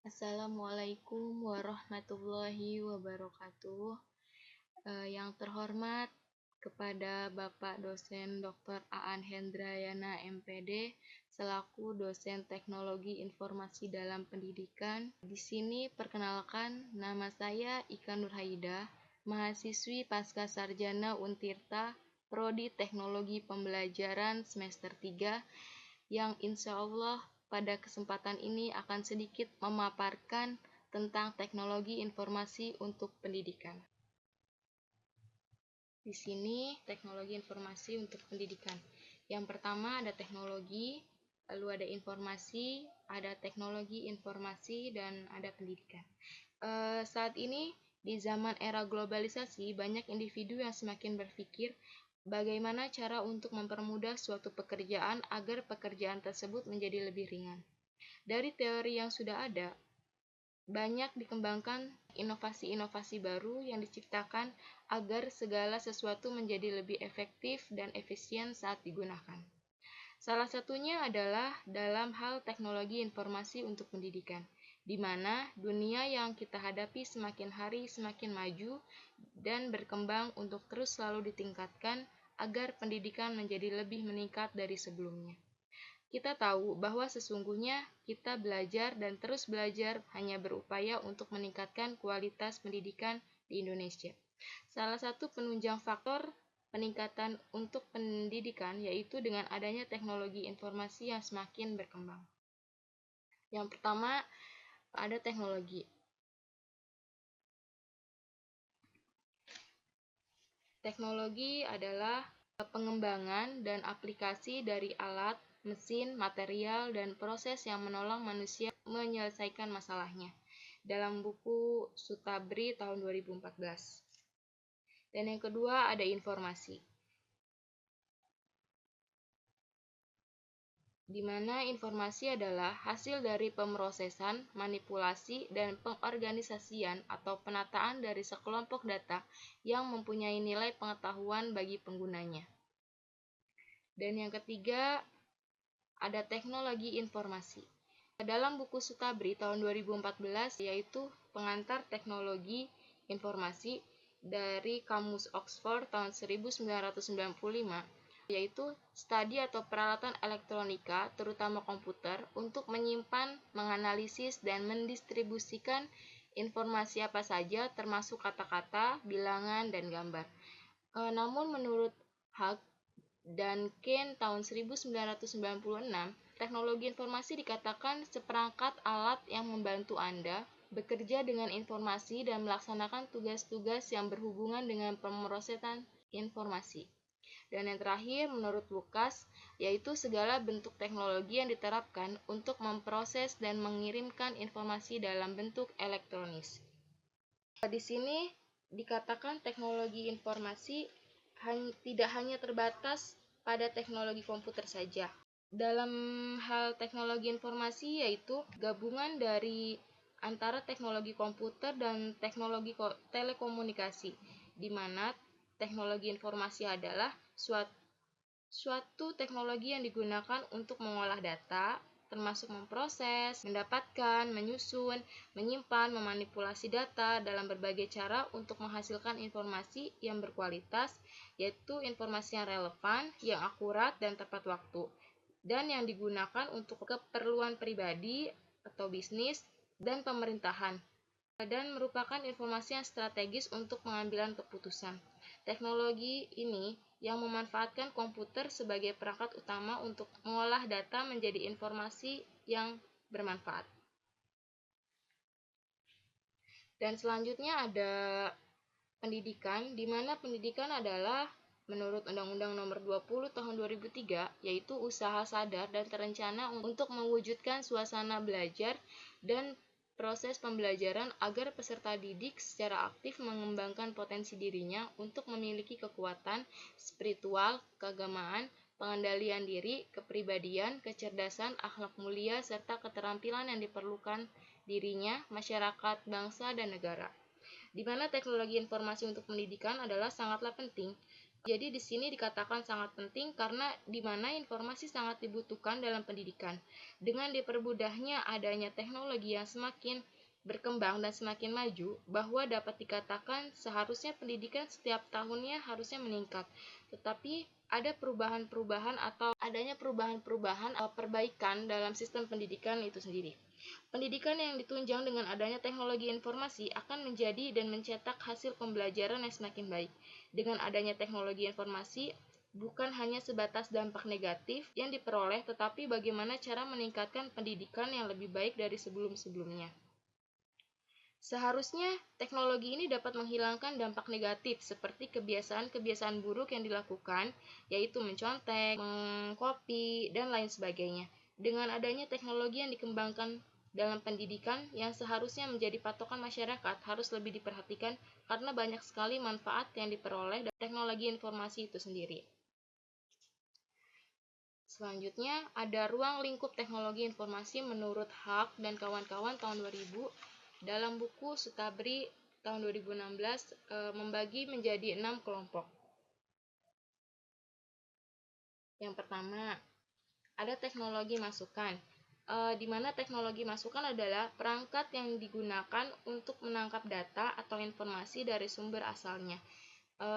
Assalamualaikum warahmatullahi wabarakatuh. Yang terhormat kepada Bapak Dosen Dr. Aan Hendrayana MPD selaku dosen Teknologi Informasi dalam Pendidikan. Di sini perkenalkan, nama saya Ika Nurhaidah, mahasiswi Pascasarjana Untirta, Prodi Teknologi Pembelajaran semester 3, yang insya Allah pada kesempatan ini akan sedikit memaparkan tentang teknologi informasi untuk pendidikan. Di sini teknologi informasi untuk pendidikan. Yang pertama ada teknologi, lalu ada informasi, ada teknologi informasi, dan ada pendidikan. Saat ini di zaman era globalisasi, banyak individu yang semakin berpikir bagaimana cara untuk mempermudah suatu pekerjaan agar pekerjaan tersebut menjadi lebih ringan. Dari teori yang sudah ada, banyak dikembangkan inovasi-inovasi baru yang diciptakan agar segala sesuatu menjadi lebih efektif dan efisien saat digunakan. Salah satunya adalah dalam hal teknologi informasi untuk pendidikan, di mana dunia yang kita hadapi semakin hari semakin maju dan berkembang untuk terus selalu ditingkatkan agar pendidikan menjadi lebih meningkat dari sebelumnya. Kita tahu bahwa sesungguhnya kita belajar dan terus belajar hanya berupaya untuk meningkatkan kualitas pendidikan di Indonesia. Salah satu penunjang faktor peningkatan untuk pendidikan yaitu dengan adanya teknologi informasi yang semakin berkembang. Yang pertama, ada teknologi. Teknologi adalah pengembangan dan aplikasi dari alat, mesin, material, dan proses yang menolong manusia menyelesaikan masalahnya. Dalam buku Sutabri tahun 2014. Dan yang kedua ada informasi, di mana informasi adalah hasil dari pemrosesan, manipulasi, dan pengorganisasian atau penataan dari sekelompok data yang mempunyai nilai pengetahuan bagi penggunanya. Dan yang ketiga, ada teknologi informasi. Dalam buku Sutabri tahun 2014, yaitu pengantar teknologi informasi dari Kamus Oxford tahun 1995, yaitu studi atau peralatan elektronika, terutama komputer, untuk menyimpan, menganalisis, dan mendistribusikan informasi apa saja, termasuk kata-kata, bilangan, dan gambar. Namun menurut Hug dan Kane tahun 1996, teknologi informasi dikatakan seperangkat alat yang membantu Anda bekerja dengan informasi dan melaksanakan tugas-tugas yang berhubungan dengan pemrosesan informasi. Dan yang terakhir, menurut Lukas, yaitu segala bentuk teknologi yang diterapkan untuk memproses dan mengirimkan informasi dalam bentuk elektronis. Di sini dikatakan teknologi informasi tidak hanya terbatas pada teknologi komputer saja. Dalam hal teknologi informasi yaitu gabungan dari antara teknologi komputer dan teknologi telekomunikasi, di mana teknologi informasi adalah suatu teknologi yang digunakan untuk mengolah data, termasuk memproses, mendapatkan, menyusun, menyimpan, memanipulasi data dalam berbagai cara untuk menghasilkan informasi yang berkualitas, yaitu informasi yang relevan, yang akurat, dan tepat waktu, dan yang digunakan untuk keperluan pribadi atau bisnis dan pemerintahan, dan merupakan informasi yang strategis untuk pengambilan keputusan. Teknologi ini yang memanfaatkan komputer sebagai perangkat utama untuk mengolah data menjadi informasi yang bermanfaat. Dan selanjutnya ada pendidikan, di mana pendidikan adalah menurut Undang-Undang Nomor 20 Tahun 2003, yaitu usaha sadar dan terencana untuk mewujudkan suasana belajar dan proses pembelajaran agar peserta didik secara aktif mengembangkan potensi dirinya untuk memiliki kekuatan spiritual, keagamaan, pengendalian diri, kepribadian, kecerdasan, akhlak mulia, serta keterampilan yang diperlukan dirinya, masyarakat, bangsa, dan negara. Di mana teknologi informasi untuk pendidikan adalah sangatlah penting Jadi di sini dikatakan sangat penting karena di mana informasi sangat dibutuhkan dalam pendidikan. Dengan dipermudahnya adanya teknologi yang semakin berkembang dan semakin maju, bahwa dapat dikatakan seharusnya pendidikan setiap tahunnya harusnya meningkat. Tetapi ada perubahan-perubahan atau adanya perubahan-perubahan atau perbaikan dalam sistem pendidikan itu sendiri. Pendidikan yang ditunjang dengan adanya teknologi informasi akan menjadi dan mencetak hasil pembelajaran yang semakin baik. Dengan adanya teknologi informasi, bukan hanya sebatas dampak negatif yang diperoleh, tetapi bagaimana cara meningkatkan pendidikan yang lebih baik dari sebelum-sebelumnya. Seharusnya teknologi ini dapat menghilangkan dampak negatif seperti kebiasaan-kebiasaan buruk yang dilakukan, yaitu mencontek, mengcopy, dan lain sebagainya. Dengan adanya teknologi yang dikembangkan dalam pendidikan yang seharusnya menjadi patokan masyarakat harus lebih diperhatikan karena banyak sekali manfaat yang diperoleh dari teknologi informasi itu sendiri. Selanjutnya, ada ruang lingkup teknologi informasi menurut Haq dan kawan-kawan tahun 2000 dalam buku Sutabri tahun 2016 membagi menjadi 6 kelompok. Yang pertama, ada teknologi masukan, di mana teknologi masukan adalah perangkat yang digunakan untuk menangkap data atau informasi dari sumber asalnya.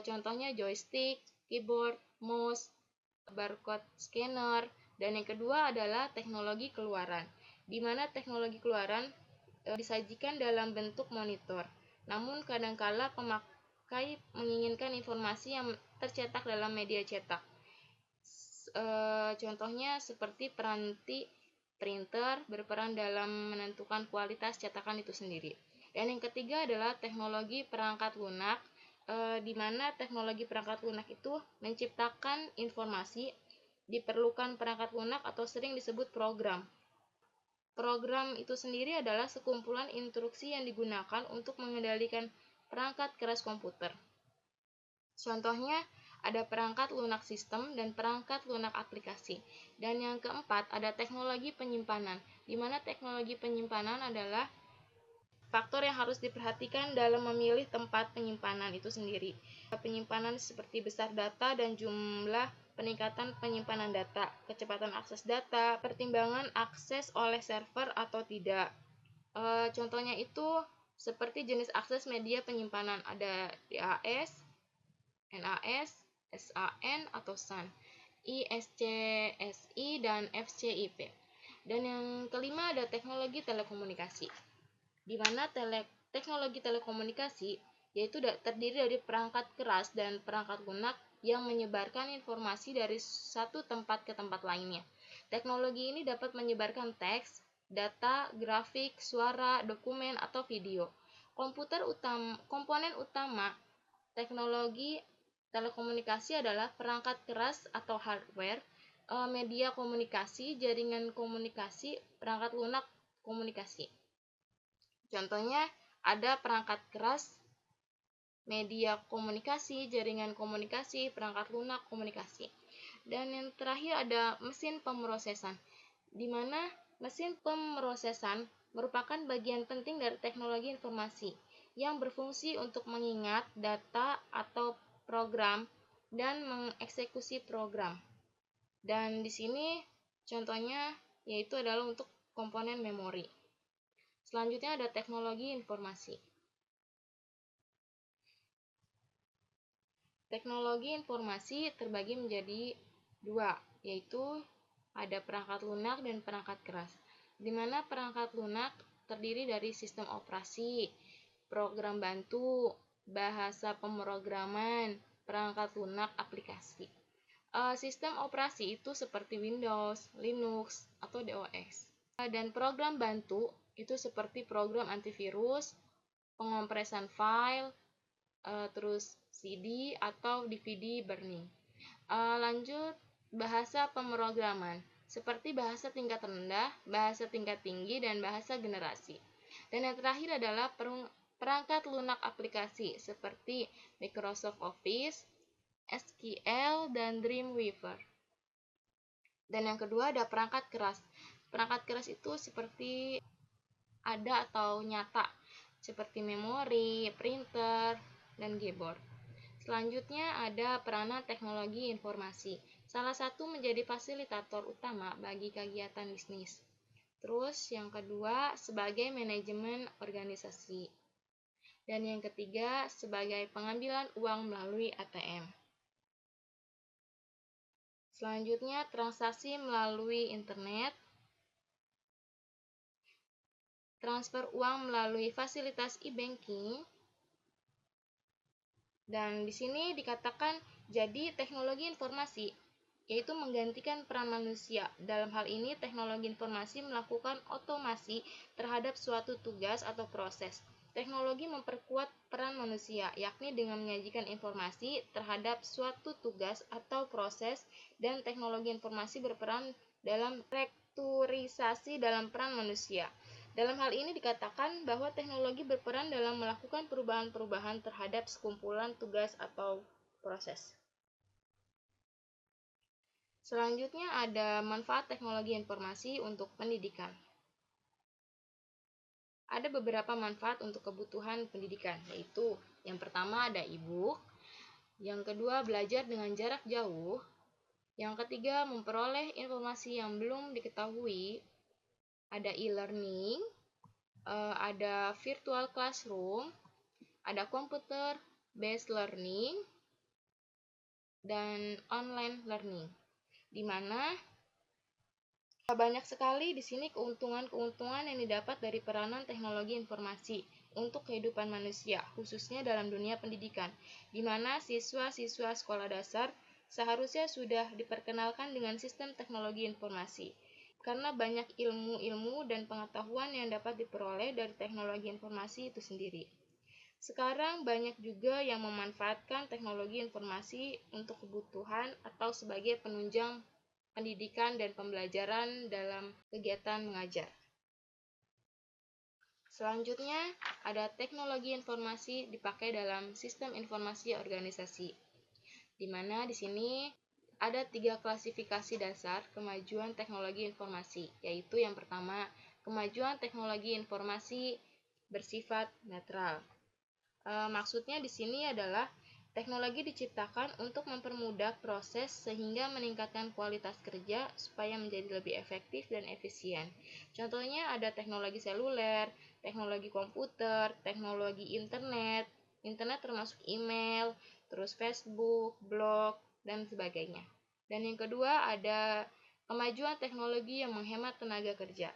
Contohnya joystick, keyboard, mouse, barcode scanner, dan yang kedua adalah teknologi keluaran, di mana teknologi keluaran disajikan dalam bentuk monitor. Namun kadangkala pemakai menginginkan informasi yang tercetak dalam media cetak. Contohnya seperti peranti printer berperan dalam menentukan kualitas cetakan itu sendiri. Dan yang ketiga adalah teknologi perangkat lunak, di mana teknologi perangkat lunak itu menciptakan informasi. Diperlukan perangkat lunak atau sering disebut program. Program itu sendiri adalah sekumpulan instruksi yang digunakan untuk mengendalikan perangkat keras komputer. Contohnya, ada perangkat lunak sistem dan perangkat lunak aplikasi. Dan yang keempat, ada teknologi penyimpanan, di mana teknologi penyimpanan adalah faktor yang harus diperhatikan dalam memilih tempat penyimpanan itu sendiri. Penyimpanan seperti besar data dan jumlah peningkatan penyimpanan data, kecepatan akses data, pertimbangan akses oleh server atau tidak. Contohnya itu seperti jenis akses media penyimpanan, ada DAS, NAS, SAN atau SAN, ISCSI, dan FCIP. Dan yang kelima ada teknologi telekomunikasi, di mana teknologi telekomunikasi yaitu terdiri dari perangkat keras dan perangkat lunak yang menyebarkan informasi dari satu tempat ke tempat lainnya. Teknologi ini dapat menyebarkan teks, data, grafik, suara, dokumen, atau video. Komponen utama teknologi telekomunikasi adalah perangkat keras atau hardware, media komunikasi, jaringan komunikasi, perangkat lunak komunikasi. Contohnya ada perangkat keras, media komunikasi, jaringan komunikasi, perangkat lunak komunikasi. Dan yang terakhir ada mesin pemrosesan, di mana mesin pemrosesan merupakan bagian penting dari teknologi informasi yang berfungsi untuk mengingat data atau program dan mengeksekusi program. Dan di sini contohnya yaitu adalah untuk komponen memori. Selanjutnya ada teknologi informasi. Teknologi informasi terbagi menjadi dua, yaitu ada perangkat lunak dan perangkat keras. Di mana perangkat lunak terdiri dari sistem operasi, program bantu, bahasa pemrograman, perangkat lunak aplikasi. Sistem operasi itu seperti Windows, Linux, atau DOS. Dan program bantu itu seperti program antivirus, pengompresan file, terus CD atau DVD burning. Lanjut, bahasa pemrograman seperti bahasa tingkat rendah, bahasa tingkat tinggi, dan bahasa generasi. Dan yang terakhir adalah perangkat lunak aplikasi seperti Microsoft Office, SQL, dan Dreamweaver. Dan yang kedua ada perangkat keras. Perangkat keras itu seperti ada atau nyata, seperti memori, printer, dan keyboard. Selanjutnya ada peranan teknologi informasi. Salah satu menjadi fasilitator utama bagi kegiatan bisnis. Terus yang kedua sebagai manajemen organisasi. Dan yang ketiga sebagai pengambilan uang melalui ATM. Selanjutnya transaksi melalui internet. Transfer uang melalui fasilitas e-banking. Dan di sini dikatakan jadi teknologi informasi yaitu menggantikan peran manusia. Dalam hal ini teknologi informasi melakukan otomasi terhadap suatu tugas atau proses. Teknologi memperkuat peran manusia, yakni dengan menyajikan informasi terhadap suatu tugas atau proses, dan teknologi informasi berperan dalam rekturisasi dalam peran manusia. Dalam hal ini dikatakan bahwa teknologi berperan dalam melakukan perubahan-perubahan terhadap sekumpulan tugas atau proses. Selanjutnya ada manfaat teknologi informasi untuk pendidikan. Ada beberapa manfaat untuk kebutuhan pendidikan, yaitu yang pertama ada e-book, yang kedua belajar dengan jarak jauh, yang ketiga memperoleh informasi yang belum diketahui, ada e-learning, ada virtual classroom, ada computer based learning, dan online learning. Di mana banyak sekali di sini keuntungan-keuntungan yang didapat dari peranan teknologi informasi untuk kehidupan manusia, khususnya dalam dunia pendidikan, di mana siswa-siswa sekolah dasar seharusnya sudah diperkenalkan dengan sistem teknologi informasi. Karena banyak ilmu-ilmu dan pengetahuan yang dapat diperoleh dari teknologi informasi itu sendiri. Sekarang banyak juga yang memanfaatkan teknologi informasi untuk kebutuhan atau sebagai penunjang pendidikan dan pembelajaran dalam kegiatan mengajar. Selanjutnya, ada teknologi informasi dipakai dalam sistem informasi organisasi, di mana di sini ada 3 klasifikasi dasar kemajuan teknologi informasi, yaitu yang pertama, kemajuan teknologi informasi bersifat netral. Maksudnya di sini adalah teknologi diciptakan untuk mempermudah proses sehingga meningkatkan kualitas kerja supaya menjadi lebih efektif dan efisien. Contohnya ada teknologi seluler, teknologi komputer, teknologi internet termasuk email, terus Facebook, blog, dan sebagainya. Dan yang kedua ada kemajuan teknologi yang menghemat tenaga kerja,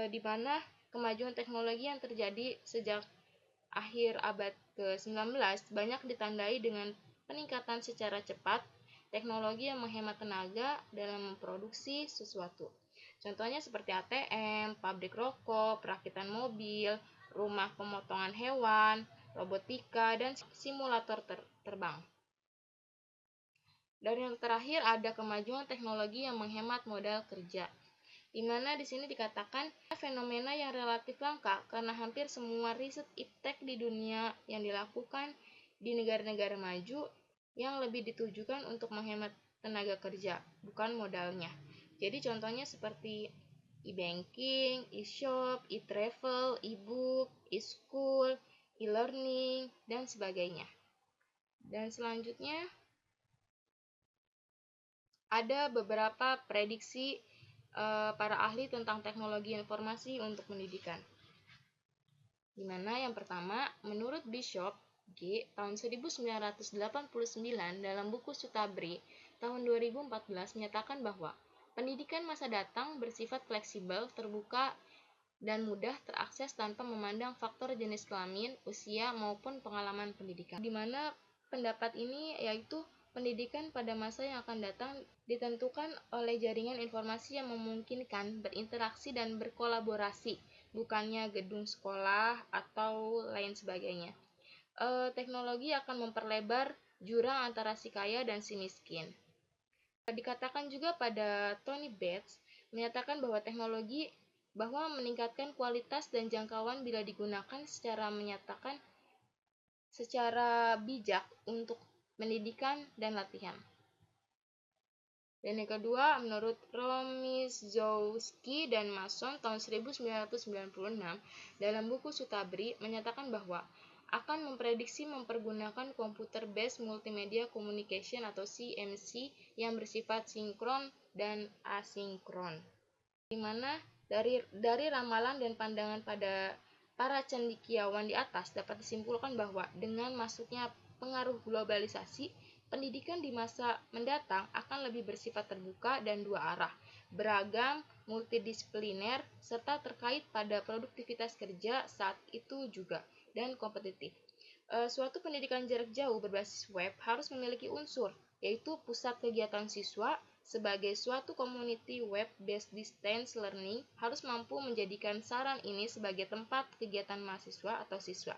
di mana kemajuan teknologi yang terjadi sejak akhir abad ke-19 banyak ditandai dengan peningkatan secara cepat teknologi yang menghemat tenaga dalam memproduksi sesuatu. Contohnya seperti ATM, pabrik rokok, perakitan mobil, rumah pemotongan hewan, robotika, dan simulator terbang. Dan yang terakhir ada kemajuan teknologi yang menghemat modal kerja, di mana di sini dikatakan fenomena yang relatif langka karena hampir semua riset iptek di dunia yang dilakukan di negara-negara maju yang lebih ditujukan untuk menghemat tenaga kerja, bukan modalnya. Jadi contohnya seperti e-banking, e-shop, e-travel, e-book, e-school, e-learning, dan sebagainya. Dan selanjutnya ada beberapa prediksi para ahli tentang teknologi informasi untuk pendidikan. Di mana yang pertama, menurut Bishop G. tahun 1989 dalam buku Sutabri tahun 2014 menyatakan bahwa pendidikan masa datang bersifat fleksibel, terbuka, dan mudah terakses tanpa memandang faktor jenis kelamin, usia, maupun pengalaman pendidikan. Di mana pendapat ini yaitu pendidikan pada masa yang akan datang ditentukan oleh jaringan informasi yang memungkinkan berinteraksi dan berkolaborasi, bukannya gedung sekolah atau lain sebagainya. Teknologi akan memperlebar jurang antara si kaya dan si miskin. Dikatakan juga pada Tony Bates menyatakan bahwa teknologi meningkatkan kualitas dan jangkauan bila digunakan secara bijak untuk pendidikan dan latihan. Dan yang kedua, menurut Romizowski dan Mason tahun 1996 dalam buku Sutabri menyatakan bahwa akan memprediksi mempergunakan Computer Based Multimedia Communication atau CMC yang bersifat sinkron dan asinkron. Di mana dari ramalan dan pandangan pada para cendekiawan di atas dapat disimpulkan bahwa dengan masuknya pengaruh globalisasi, pendidikan di masa mendatang akan lebih bersifat terbuka dan dua arah, beragam, multidisipliner, serta terkait pada produktivitas kerja saat itu juga, dan kompetitif. Suatu pendidikan jarak jauh berbasis web harus memiliki unsur, yaitu pusat kegiatan siswa, sebagai suatu community web-based distance learning harus mampu menjadikan saran ini sebagai tempat kegiatan mahasiswa atau siswa,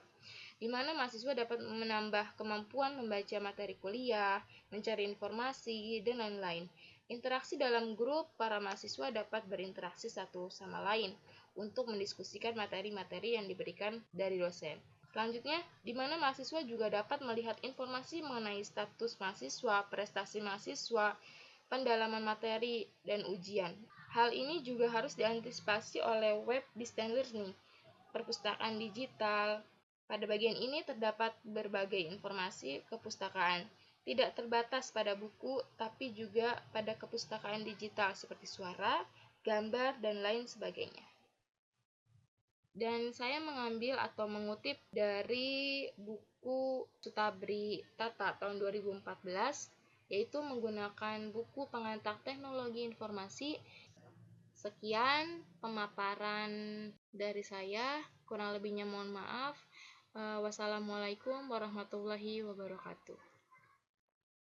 di mana mahasiswa dapat menambah kemampuan membaca materi kuliah, mencari informasi, dan lain-lain. Interaksi dalam grup, para mahasiswa dapat berinteraksi satu sama lain untuk mendiskusikan materi-materi yang diberikan dari dosen. Selanjutnya, di mana mahasiswa juga dapat melihat informasi mengenai status mahasiswa, prestasi mahasiswa, pendalaman materi, dan ujian. Hal ini juga harus diantisipasi oleh web distance learning, perpustakaan digital. Pada bagian ini terdapat berbagai informasi kepustakaan, tidak terbatas pada buku, tapi juga pada kepustakaan digital seperti suara, gambar, dan lain sebagainya. Dan saya mengambil atau mengutip dari buku Sutabri Tata tahun 2014, yaitu menggunakan buku pengantar teknologi informasi. Sekian pemaparan dari saya, kurang lebihnya mohon maaf. Wassalamualaikum warahmatullahi wabarakatuh.